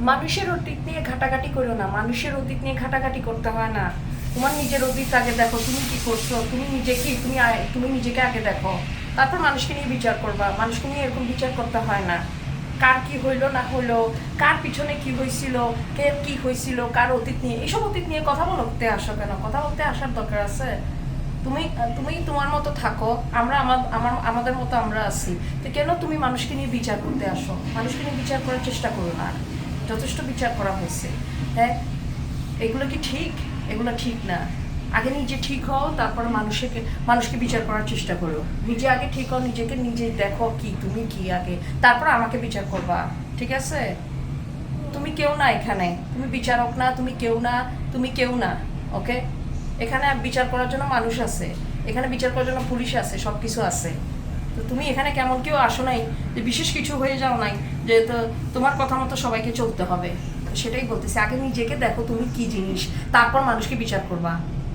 মানুষের অতীত নিয়ে ঘাটাঘাটি করো না, মানুষের অতীত নিয়ে ঘাটাঘাটি করতে হয় না। তোমার নিজের অতীত আগে দেখো, তুমি কি করছো, তুমি নিজে কি, তুমি নিজেকে আগে দেখো, তারপর মানুষকে নিয়ে বিচার করবা। মানুষকে নিয়ে এরকম বিচার করতে হয় না। কার কি হইলো না হইলো, কার পিছনে কি হয়েছিল, কে কি হয়েছিল, কার অতীত নিয়ে, এসব অতীত নিয়ে কথা বলতে আসো কেন? কথা বলতে আসার দরকার আছে? তুমি তুমি তোমার মতো থাকো, আমরা আমাদের মতো আমরা আছি। তো কেন তুমি মানুষকে নিয়ে বিচার করতে আসো? মানুষকে নিয়ে বিচার করার চেষ্টা করো না। যথেষ্ট বিচার করা হয়েছে। হ্যাঁ, এগুলো কি ঠিক? এগুলো ঠিক না। আগে নিজে ঠিক হও, তারপরে মানুষকে বিচার করার চেষ্টা করো। নিজে আগে ঠিক হও, নিজেকে নিজে দেখো কি তুমি কি আগে, তারপর আমাকে বিচার করবা। ঠিক আছে? তুমি কেউ না এখানে, তুমি বিচারক না, তুমি কেউ না, তুমি কেউ না। ওকে? এখানে বিচার করার জন্য মানুষ আছে, এখানে বিচার করার জন্য পুলিশ আছে, সব কিছু আছে। তো তুমি এখানে কেমন কেউ আসো নাই যে বিশেষ কিছু হয়ে যাও নাই যে তো তোমার কথা মতো সবাইকে চলতে হবে। সেটাই বলতেছি, আগে নিজেকে দেখো তুমি কি জিনিস, তারপর মানুষকে বিচার করবা।